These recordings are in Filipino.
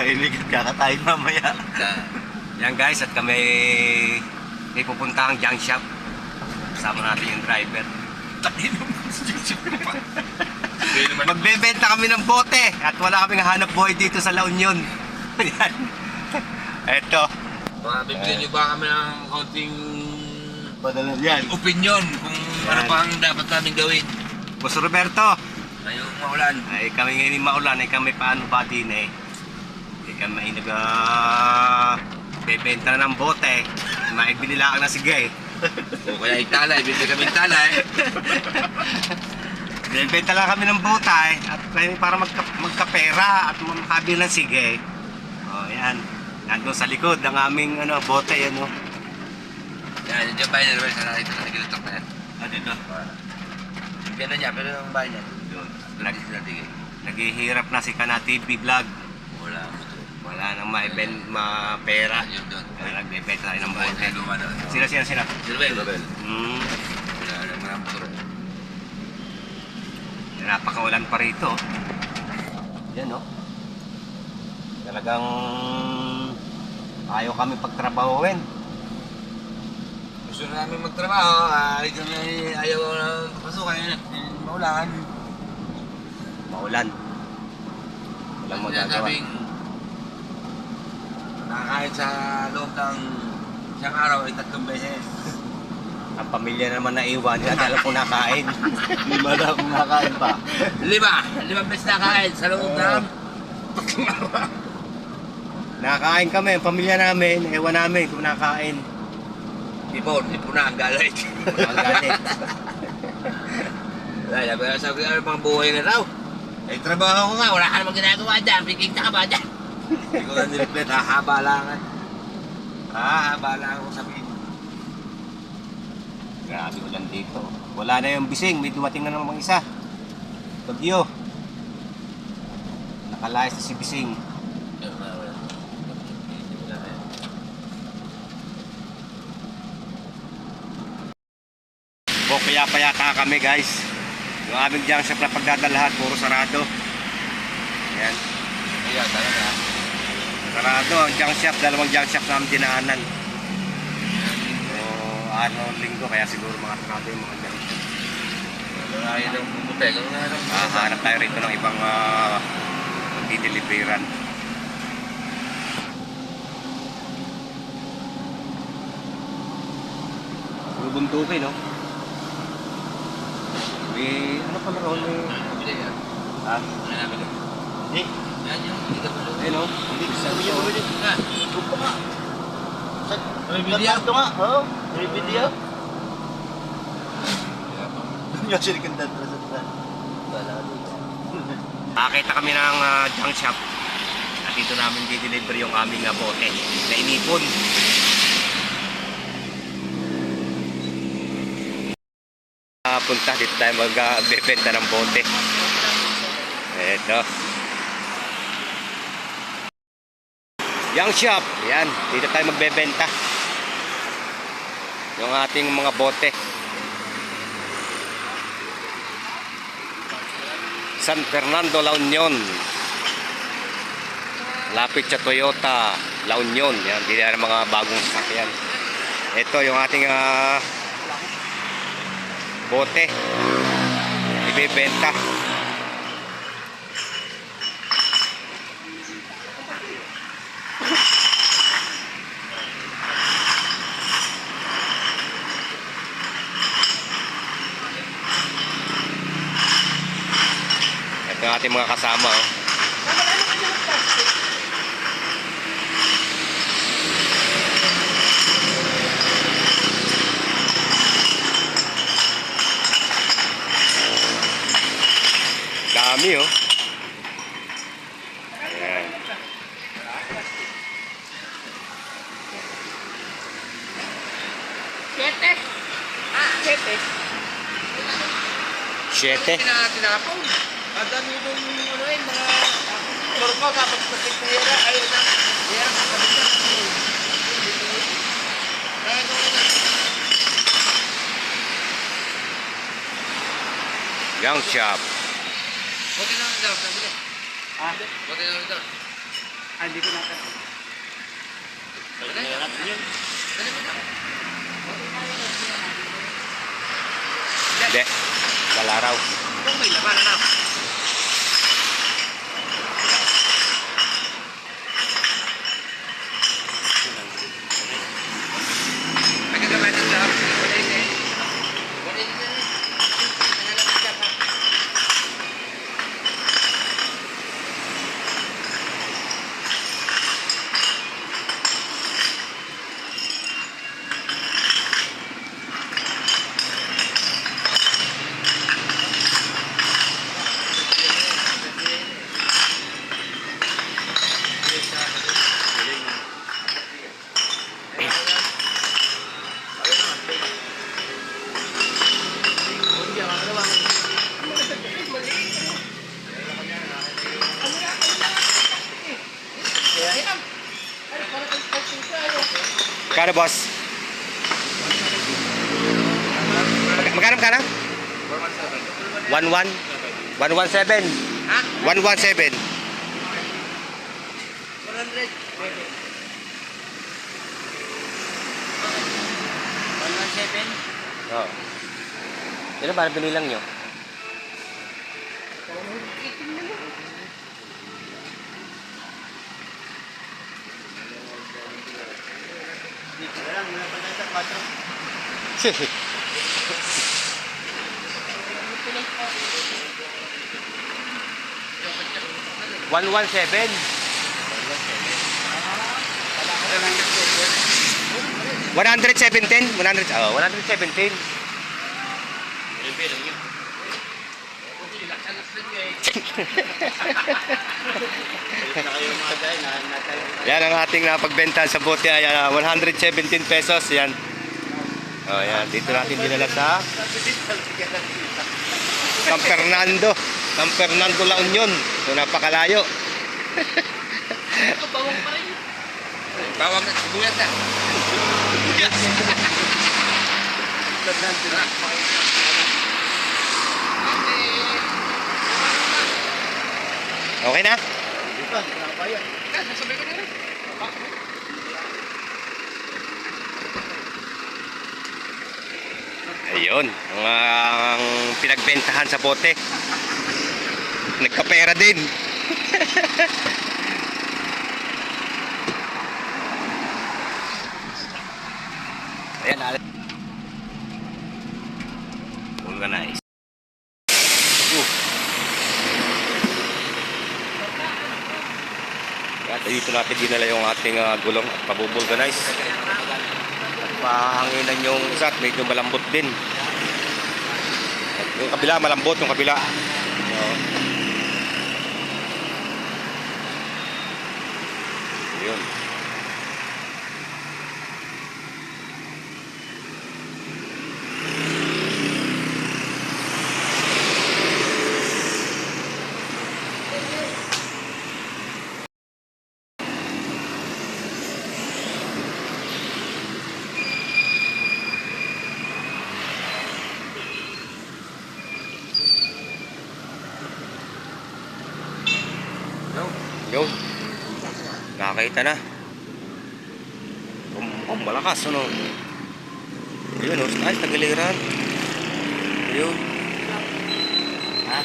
Mahilig at kakatayin mamaya. Yan guys, at kami may pupuntahang junk shop. Kasama natin yung driver. Magbebenta kami ng bote at wala kaming hanap buhay dito sa La Union. Yan. Eto. Bibigyan niyo ba kami ng kaunting Padala yan. opinion kung ano pa ang dapat namin gawin? Boss Roberto, Ngayong maulan. ay kami ngayon maulan, ay kami paano ba din eh. Ay kami bebenta ng bote, maibili lang na sige. O kaya itala, ibigay kami itala eh. Bebenta lang kami ng botay at para magkapera at makabili ng sige. O yan, nandun sa likod ang aming bote yan o. Yan, yung bahay na naman, sana ito na nagilutok na yan. Ano dito? Bigyan na niya, pero yung bahay niya, Doon. natigay. Naghihirap na si Kana TV Vlog. Wala mo to. Wala nang mapera. Yun doon. Kaya nagbebenta tayo ng Bahay bote. na luma na. Sila. Silbel. Hmm. Wala mga motor. Napakaulan pa rito. Yan o. Talagang ayaw kami pagtrabahuin. Gusto na namin magtrabaho, ayaw na papasukan, maulan. Maulan. Walang magagawa. Sabing, nakakain sa loob ng isang araw ay 3 beses. Ang pamilya naman naiwan, hindi natin alam kung nakain. Lima na kung nakain pa. 5 beses nakakain sa loob ng Nakain kami, ang pamilya namin, ewan namin kung nakain. ipon na ang galit. Ang galit. Dahil sabi ko, ano pang buhay na raw? Eh, trabaho ko nga, wala ka namang ginagawa dyan, piging ka ba dyan? Hindi ko na niliplet, hahaba lang. Hahaba lang ako sabihin. Grabe ulan dito. Wala na yung bising, may dumating na namang isa. Bagyo. Nakalayas na si bising. O kaya payata kami guys. Yung aming junk shop na pagdadalahan, puro sarado. Ayan. Ayan, talaga. Sarado ang junk shop, 2 junk shop namin dinaanan. So, linggo, kaya siguro mga sarado yung mga junk shop. Wala yun ang bumutay. Hanap tayo rito ng ibang dideliveran. Bubuntukin, no? May, ano pala ron? Bumili yan. Ha? Ano namin yun? Hindi. Yan yung hindi ka pala. Eh, no? Hindi. Sabi niya bumili. Ha? Gusto nga. May video? Ito nga. Oo. May video. Yung sinikandan na sa tura. Wala dito. Nakakita kami ng junk shop at dito namin di-deliver yung aming bote na inipon. Punta dito tayo magbebenta ng bote. Eto. Junk shop. Yan. Dito tayo magbebenta. Yung ating mga bote. San Fernando, La Union. Lapit sa Toyota, La Union. Yan. Dito na mga bagong sasakyan. Ito yung ating bote ibebenta. Ito ang ating mga kasama oh. Dami oh. Ayan. Siyete. Tinapon. Ang dami itong ano yun, mga normal kapag pagkikuyera, ayun na. Kaya sa kabila. Junk shop. Buti na lang daw, sabi ko. Ha? Buti na lang daw. Hindi ko natin. Hindi. Wala raw. Kung may laman, ano? Nagagamitin sa hapon. Wala yun eh. Wala yun eh. Nagagamitin sa hapon. Magkano, boss? Magkano? 11? 117. Ha? 117. 100. Oo. Yan ang parang binilang nyo. Dito na lang, wala pa tayo sa 117. 117? 117. Yan ang ating napagbenta sa bote ay 117 pesos. Yan. Oh, yan. Dito natin dinala sa San Fernando. San Fernando La Union. So, napakalayo. Bawang na, sibuyas na. Okay na? Dito, nakapaya. Sabay ko na rin. Ayun, ang pinagbentahan sa bote. Nagkapera din. Ayan, organize. At dito natin dinala yung ating gulong at pabubulganize. At pahanginan yung isa at medyo malambot din. At yung kabila, malambot yung kabila. Yun. Yun. Nakakita na. Malakas, ano? Yun, ay, tagiliran. Yun. Ha?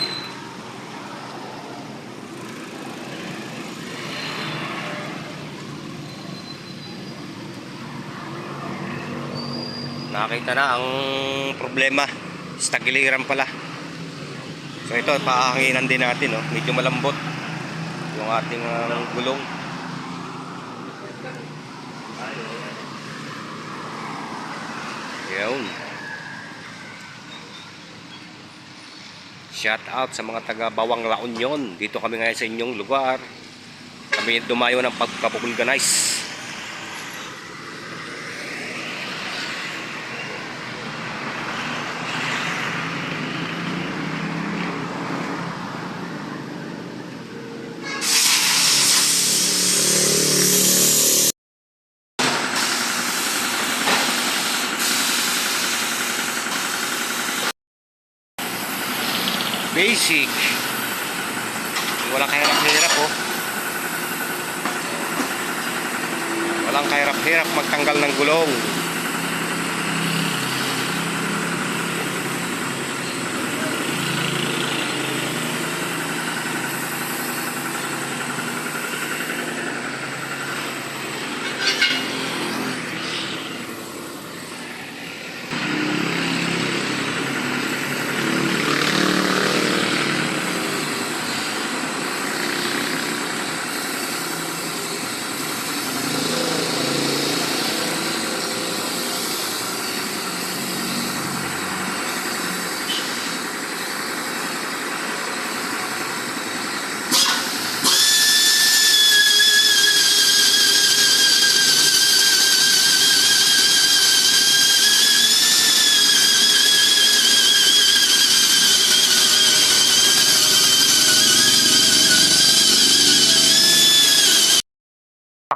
Nakakita na ang problema. Tagiliran pala. So ito, pahanginan din natin, no? Medyo malambot yung ating gulong. Yun. Shout out sa mga taga Bawang La Union. Dito kami ngayon sa inyong lugar. Kami dumayo ng pagpapulganize. Basic. Wala kahirap-hirap, oh. Walang kahirap-hirap magtanggal ng gulong.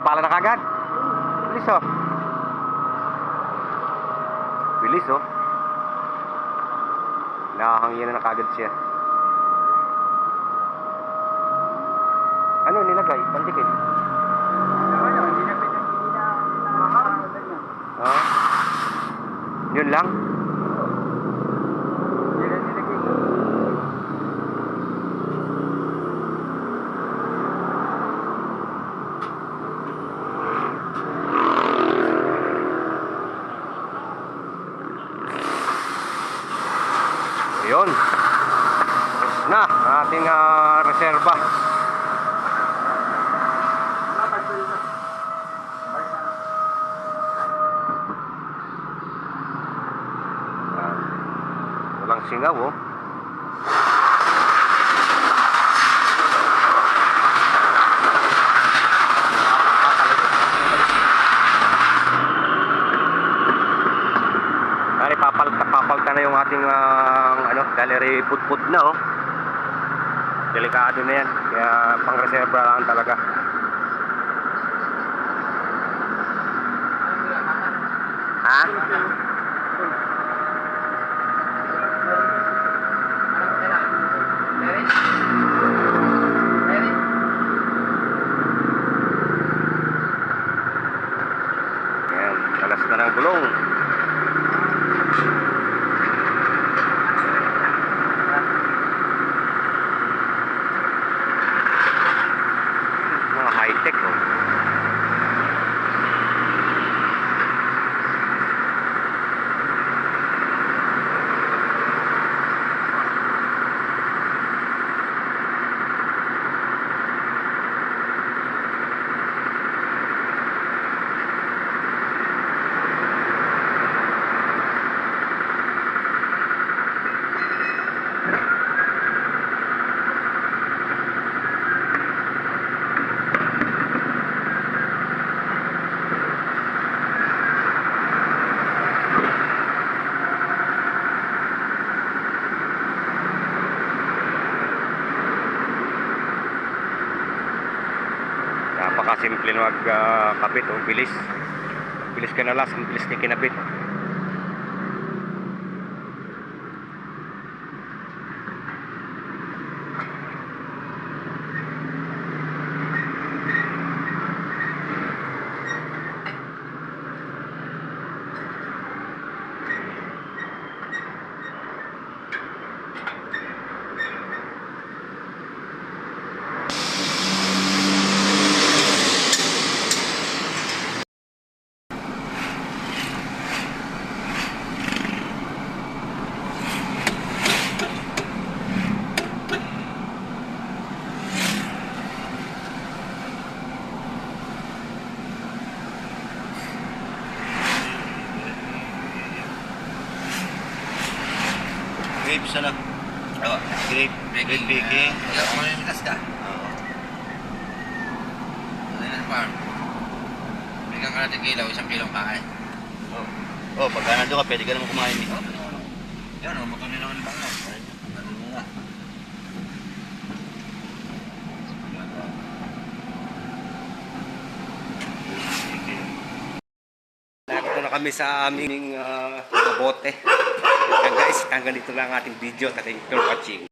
Pala na kagad. Bilis oh. Bilis oh. Nakahangin na kagad siya. Ano nilagay? Pandikit? Ah. Yun lang? Yun. Na ating reserba. Walang singaw oh. Papalta na yung ating gallery put na oh. Delikado na yan. Kaya pang reserva lang talaga. Ha? Ayan, talas na ng gulong. High-tech oh. Napakasimple na magkabit oh, bilis. Bilis ka na last, bilis niya kinabit. Grapes ano? Oo. Grape baking. Wala ko may mitas ka. Oo. Ano yun pa? Bigyan ka natin kilaw, 1 kilong kain. Oh, pagka nandun ka, pwede ka naman kumain dito. Yan o, matuloy naman yung bangay. Ano mo nga. Narito na kami sa aming bote. Kaya guys, hanggang dito lang ating video. Thank you for watching.